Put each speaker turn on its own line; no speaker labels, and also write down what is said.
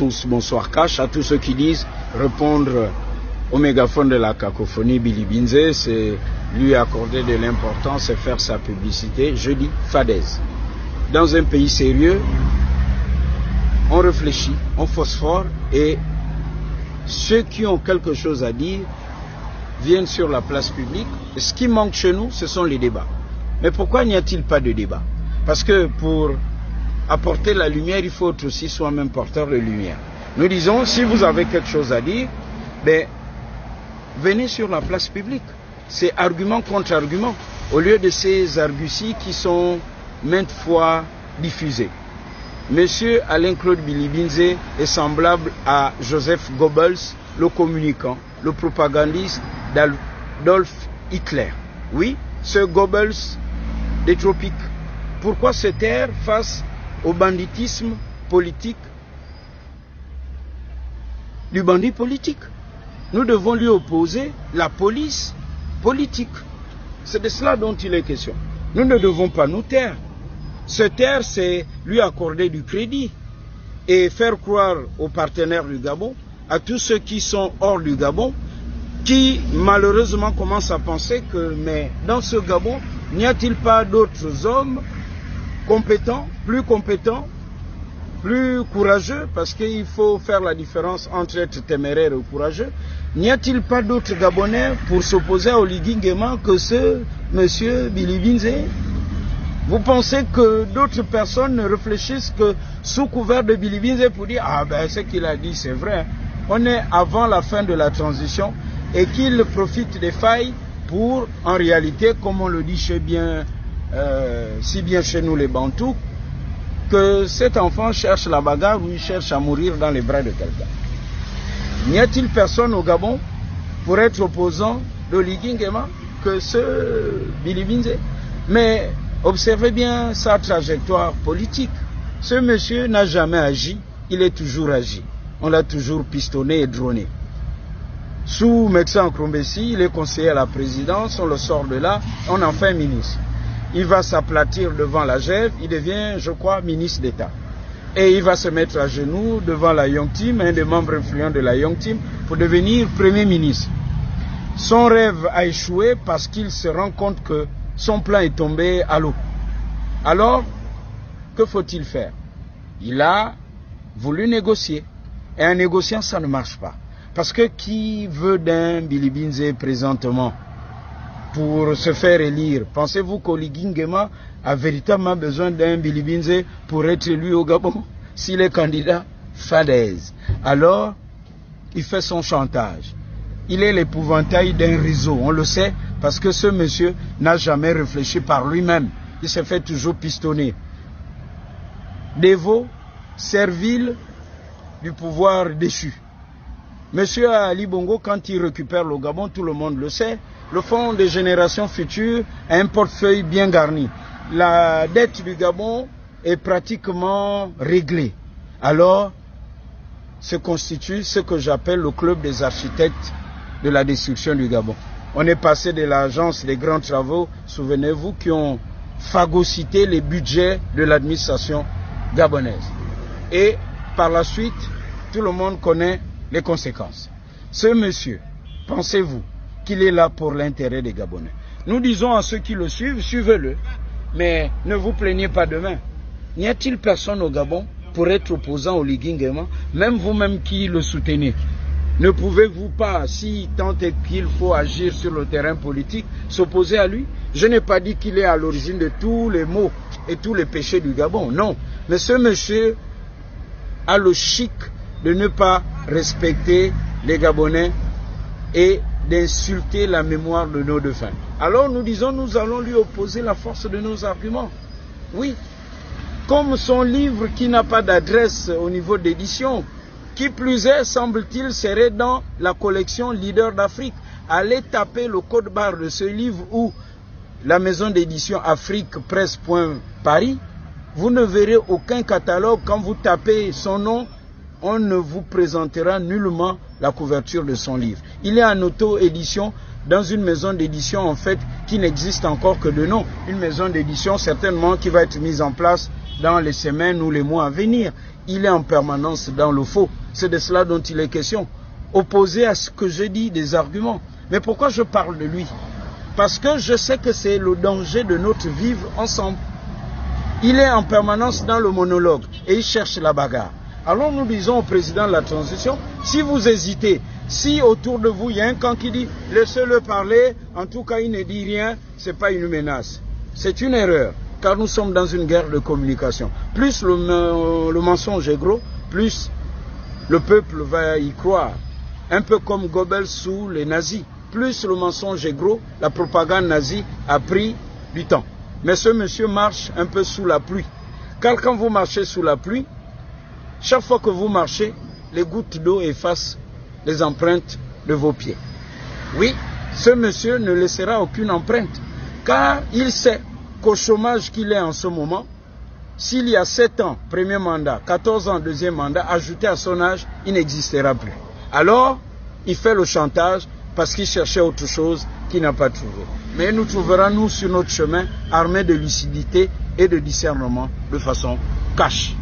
tous, bonsoir Cash, à tous ceux qui disent répondre au mégaphone de la cacophonie Billy Binze, c'est lui accorder de l'importance et faire sa publicité. Je dis fadaise. Dans un pays sérieux, on réfléchit, on phosphore et ceux qui ont quelque chose à dire viennent sur la place publique. Et ce qui manque chez nous, ce sont les débats. Mais pourquoi n'y a-t-il pas de débat? Parce que pour apporter la lumière, il faut aussi soi-même porteur de lumière. Nous disons, si vous avez quelque chose à dire, ben, venez sur la place publique. C'est argument contre argument, au lieu de ces arguties qui sont maintes fois diffusés. Monsieur Alain-Claude Billy Binze est semblable à Joseph Goebbels, le communicant, le propagandiste d'Adolf Hitler. Oui, ce Goebbels des tropiques. Pourquoi se taire face au banditisme politique du bandit politique? Nous devons lui opposer la police politique. C'est de cela dont il est question. Nous ne devons pas nous taire. Se taire, c'est lui accorder du crédit et faire croire aux partenaires du Gabon, à tous ceux qui sont hors du Gabon, qui malheureusement commencent à penser que, mais dans ce Gabon, n'y a-t-il pas d'autres hommes compétents, plus courageux, parce qu'il faut faire la différence entre être téméraire et courageux. N'y a-t-il pas d'autres Gabonais pour s'opposer à Oligui Nguema que ce monsieur Billy Binze? Vous pensez que d'autres personnes ne réfléchissent que sous couvert de Billy Binze pour dire « Ah ben ce qu'il a dit c'est vrai, on est avant la fin de la transition et qu'il profite des failles pour, en réalité, comme on le dit si bien chez nous les Bantous, que cet enfant cherche la bagarre ou il cherche à mourir dans les bras de quelqu'un. » N'y a-t-il personne au Gabon pour être opposant d'Oligui Nguema que ce Billy Binze? Mais observez bien sa trajectoire politique. Ce monsieur n'a jamais agi, il est toujours agi. On l'a toujours pistonné et droné. Sous médecin Krombessi, il est conseiller à la présidence, on le sort de là, on en fait un ministre. Il va s'aplatir devant la GEV, il devient, je crois, ministre d'État. Et il va se mettre à genoux devant la Young Team, un des membres influents de la Young Team, pour devenir Premier ministre. Son rêve a échoué parce qu'il se rend compte que son plan est tombé à l'eau. Alors, que faut-il faire? Il a voulu négocier. Et en négociant, ça ne marche pas. Parce que qui veut d'un Billy Binze présentement pour se faire élire? Pensez-vous qu'Oligui Nguema a véritablement besoin d'un Billy Binze pour être élu au Gabon? S'il est candidat, fadaise. Alors, il fait son chantage. Il est l'épouvantail d'un réseau, on le sait, parce que ce monsieur n'a jamais réfléchi par lui-même. Il se fait toujours pistonner. Dévot, servile du pouvoir déchu. Monsieur Ali Bongo, quand il récupère le Gabon, tout le monde le sait, le Fonds des générations futures a un portefeuille bien garni. La dette du Gabon est pratiquement réglée. Alors, se constitue ce que j'appelle le club des architectes de la destruction du Gabon. On est passé de l'agence des grands travaux, souvenez-vous, qui ont phagocyté les budgets de l'administration gabonaise. Et par la suite, tout le monde connaît les conséquences. Ce monsieur, pensez-vous qu'il est là pour l'intérêt des Gabonais? Nous disons à ceux qui le suivent, suivez-le, mais ne vous plaignez pas demain. N'y a-t-il personne au Gabon pour être opposant au Oligui Nguema, même vous-même qui le soutenez? Ne pouvez-vous pas, si tant est qu'il faut agir sur le terrain politique, s'opposer à lui? Je n'ai pas dit qu'il est à l'origine de tous les maux et tous les péchés du Gabon, non. Mais ce monsieur a le chic de ne pas respecter les Gabonais et d'insulter la mémoire de nos défunts. Alors nous disons, nous allons lui opposer la force de nos arguments. Oui, comme son livre qui n'a pas d'adresse au niveau d'édition, qui plus est, semble-t-il, serait dans la collection Leader d'Afrique. Allez taper le code barre de ce livre ou la maison d'édition Afrique Presse.Paris. Vous ne verrez aucun catalogue. Quand vous tapez son nom, on ne vous présentera nullement la couverture de son livre. Il est en auto-édition dans une maison d'édition en fait qui n'existe encore que de nom. Une maison d'édition certainement qui va être mise en place dans les semaines ou les mois à venir. il est en permanence dans le faux. C'est de cela dont il est question. Opposé à ce que je dis, des arguments. Mais pourquoi je parle de lui? Parce que je sais que c'est le danger de notre vivre ensemble. Il est en permanence dans le monologue et il cherche la bagarre. Alors nous disons au président de la transition, si vous hésitez, si autour de vous il y a un camp qui dit laissez-le parler, en tout cas il ne dit rien, ce n'est pas une menace. C'est une erreur, car nous sommes dans une guerre de communication. Plus le mensonge est gros, plus le peuple va y croire. Un peu comme Goebbels sous les nazis. Plus le mensonge est gros, la propagande nazie a pris du temps. Mais ce monsieur marche un peu sous la pluie. Car quand vous marchez sous la pluie, chaque fois que vous marchez, les gouttes d'eau effacent les empreintes de vos pieds. Oui, ce monsieur ne laissera aucune empreinte. Car il sait qu'au chômage qu'il est en ce moment, s'il y a 7 ans, premier mandat, 14 ans, deuxième mandat, ajouté à son âge, il n'existera plus. Alors, il fait le chantage parce qu'il cherchait autre chose qu'il n'a pas trouvé. Mais nous trouverons, nous, sur notre chemin, armés de lucidité et de discernement de façon cash.